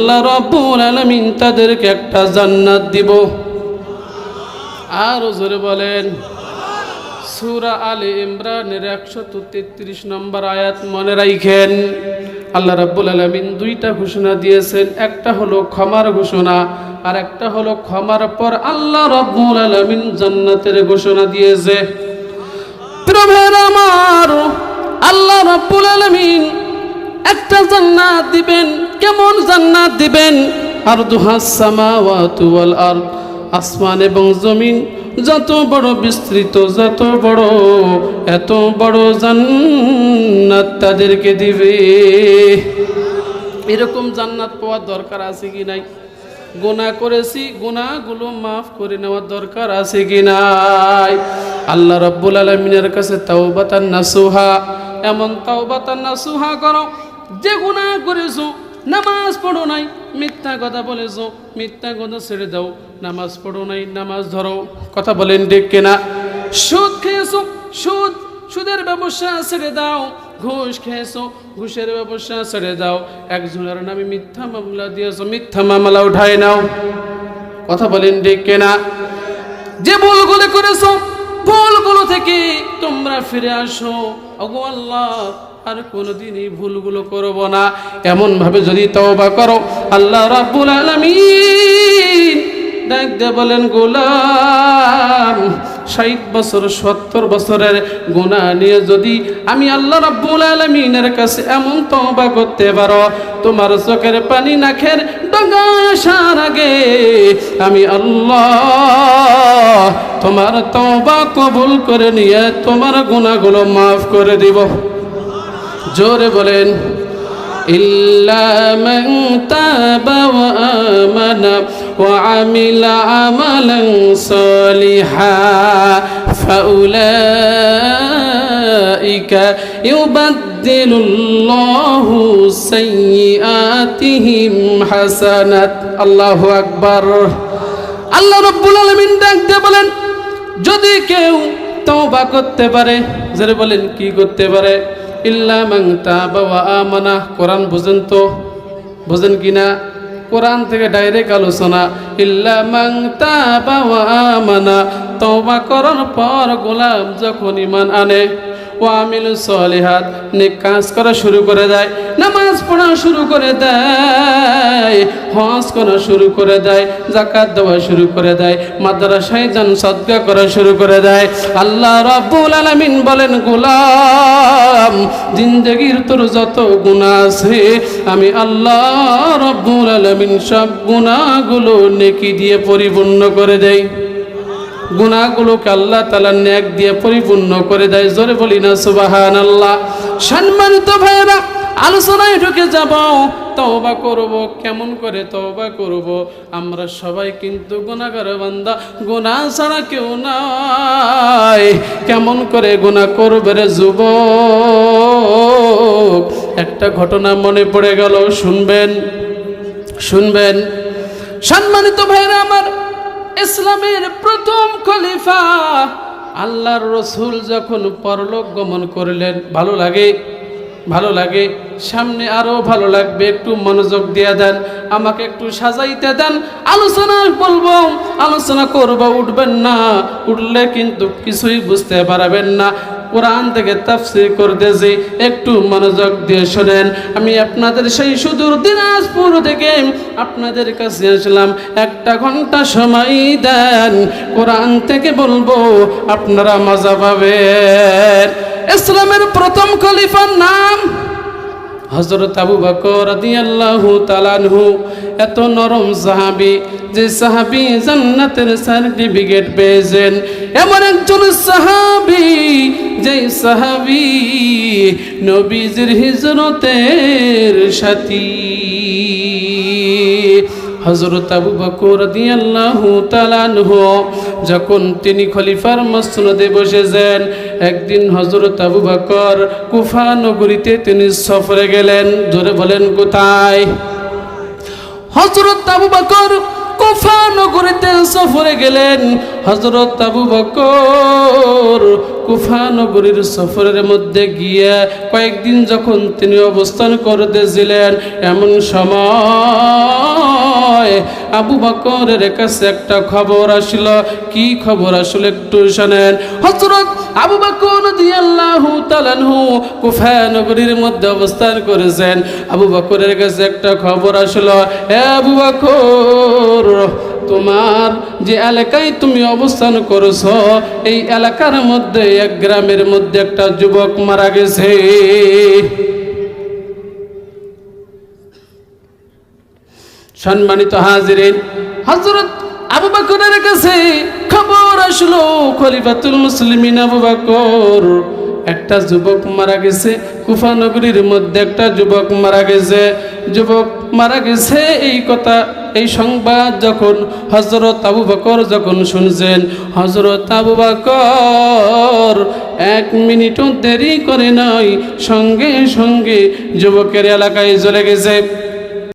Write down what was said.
আল্লাহ রাব্বুল আলামিন তাদেরকে একটা জান্নাত দিব। আর জোরে বলেন সূরা আলে ইমরানের 133 নম্বর আয়াত মনে রাখেন। আল্লাহ রাব্বুল আলামিন দুইটা ঘোষণা দিয়েছেন, একটা হলো ক্ষমার ঘোষণা আর একটা হলো ক্ষমার পর আল্লাহ রাব্বুল আলামিন জান্নাতের ঘোষণা দিয়েছে। প্রভের আমার আল্লাহ রাব্বুল আলামিন একটা জান্নাত দিবেন। কেমন জান্নাত দিবেন? আরদুহাস সামাওয়াতু ওয়াল আরদ, আসমান এবং জমিন যত বড় বিস্তৃত, যত বড়, এত বড় জান্নাত তাদেরকে দিবে। এরকম জান্নাত পাওয়ার দরকার আছে কি নাই? গুনাহ করেছি, গুনাহগুলো মাফ করে নেওয়ার দরকার আছে কি নাই? আল্লাহ রাব্বুল আলামিনের কাছে তাওবাতান নাসুহা, এমন তাওবাতান নাসুহা করো যে গুনাহ করেছো, নামাজ পড়ো নাই, মিথ্যা কথা বলেছো, মিথ্যা কথা ছেড়ে দাও। নামাজ পড়ো নাই, নামাজ ধরো। কথা বলেন ঠিক কিনা? সুদ খেয়েছো, সুদের ব্যবসা ছেড়ে দাও। ঘুষ খেয়েছো, ঘুষের ব্যবসা ছেড়ে দাও। একজনের নামে মিথ্যা মামলা দিয়েছো, মিথ্যা মামলা উঠায় নাও। কথা বলেন ঠিক কিনা? যে ভুলগুলো করেছো, ভুলগুলো থেকে তোমরা ফিরে আসো। ওগো আল্লাহ, আর কোনোদিন এই ভুলগুলো করব না, এমন ভাবে যদি তওবা করো, আল্লাহ রাব্বুল আলামিন ডাক দিয়ে বলেন, গোলাম 60 বছর 70 বছরের গুনাহ নিয়ে যদি আমি আল্লাহ রাব্বুল আলামিনের কাছে এমন তওবা করতে পারো, তোমার চোখের পানি নাকের ডগা আসার আগে আমি আল্লাহ তোমার তওবা কবুল করে নিয়ে তোমার গুনাহগুলো মাফ করে দিব। জোরে বলেন ইল্লা মান তাবা ওয়া আমানা ওয়া আমিলা আমালান সালিহা ফাউলাইকা ইউবাদদিলুল্লাহু সাইয়্যাতিহিম হাসানাত। আল্লাহু আকবার। আল্লাহ রাব্বুল আলামিন ডাক দিয়ে বলেন, যদি কেউ তওবা করতে পারে, জোরে বলেন কি করতে পারে? ইল্লা মান তাবা ওয়া আমানা। কোরআন বুঝেন তো? বুঝেন কিনা? কোরআন থেকে ডাইরেক্ট আলোচনা। ইল্লা মান তাবা ওয়া আমানা, তওবা করার পর গোলাম যখন ঈমান আনে, ওয়া আমিলুস সলিহাত, নেক কাজ করা শুরু করে দেয়, নামাজ পড়া শুরু করে দেয়, হজ করা শুরু করে দেয়, যাকাত দেওয়া শুরু করে দেয়, মাদ্রাসায় যান সাদকা করা শুরু করে দেয়, আল্লাহ রাব্বুল আলামিন বলেন, গোলাম জিন্দেগির তোর যত গুনাহ আছে আমি আল্লাহ রাব্বুল আলামিন সব গুনাহগুলো নেকি দিয়ে পরিপূর্ণ করে দেই। গুনাহগুলোকে আল্লাহ তাআলা নেক দিয়ে পরিপূর্ণ করে দেয়। জোরে বলি না সুবহানাল্লাহ। সম্মানিত ভাইরা, আলোচনায় ঢুকে যাব। তওবা করব, কেমন করে তওবা করব? আমরা সবাই কিন্তু গুনাহগার বান্দা, গুনাহ ছাড়া কেউ নাই। কেমন করে গুনাহ করবে রে যুবক? একটা ঘটনা মনে পড়ে গেল, শুনবেন। সম্মানিত ভাইরা আমার, ইসলামের প্রথম খলিফা আল্লাহর রাসূল যখন পরলোক গমন করলেন, ভালো লাগে, সামনে আরো ভালো লাগবে। একটু মনোযোগ দিয়ে দেন, আমাকে একটু সাজাইতে দেন। আলোচনা বলবো, আলোচনা করবো, উঠবেন না, উঠলে কিন্তু কিছুই বুঝতে পারবেন না। কোরআন থেকে তাফসীর করতেছি, একটু মনোযোগ দিয়ে শোনেন। আমি আপনাদের সেই সুদূর দিনাজপুর থেকে আপনাদের কাছে আসলাম, 1 ঘন্টা সময় দেন, কোরআন থেকে বলবো, আপনারা মজা পাবেন। ইসলামের প্রথম খলিফার নাম হযরত আবু বকর রাদিয়াল্লাহু তাআলা আনহু। এত নরম সাহাবী, যে সাহাবী জান্নাতের সার্টিফিকেট পেয়েছেন, এমন একজন সাহাবী, যে সাহাবী নবীজির হিজরতের সাথী। হযরত আবু বকর রাদিয়াল্লাহু তাআলা আনহু যখন তিনি খলিফার মসনদে বসেছেন, একদিন হযরত আবু বকর কুফা নগরীতে তিনি সফরে গেলেন। জোরে বলেন কোথায়? হযরত আবু বকর কুফা নগরীতে সফরে গেলেন হযরত আবু বকর। কুফা নগরীর সফরের মধ্যে গিয়ে কয়েকদিন যখন তিনি অবস্থান করতেছিলেন, এমন সময় আবু বকরের কাছে একটা খবর আসলো। কি খবর আসলে একটু শুনেন। হযরত আবু বকর রাদিয়াল্লাহু তাআলা আনহু কুফা নগরীর মধ্যে অবস্থান করেছেন। আবু বকরের কাছে একটা খবর আসলো, হে আবু বকর, তোমার যে এলাকায় তুমি অবস্থান করেছো, এই এলাকার মধ্যে এক গ্রামের মধ্যে একটা যুবক মারা গেছে। সম্মানিত হাজিরিন, হযরত আবু বকরের কাছে খবর আসলো, খলিফাতুল মুসলিমিন আবু বকর, একটা যুবক মারা গেছে। কুফা নগরীর মধ্যে একটা যুবক মারা গেছে। যুবক মারা গেছে এই কথা, এই সংবাদ যখন হযরত আবু বকর যখন শুনছেন, হযরত আবু বকর 1 মিনিটও দেরি করে নাই, সঙ্গে সঙ্গে যুবকের এলাকায় চলে গেছে।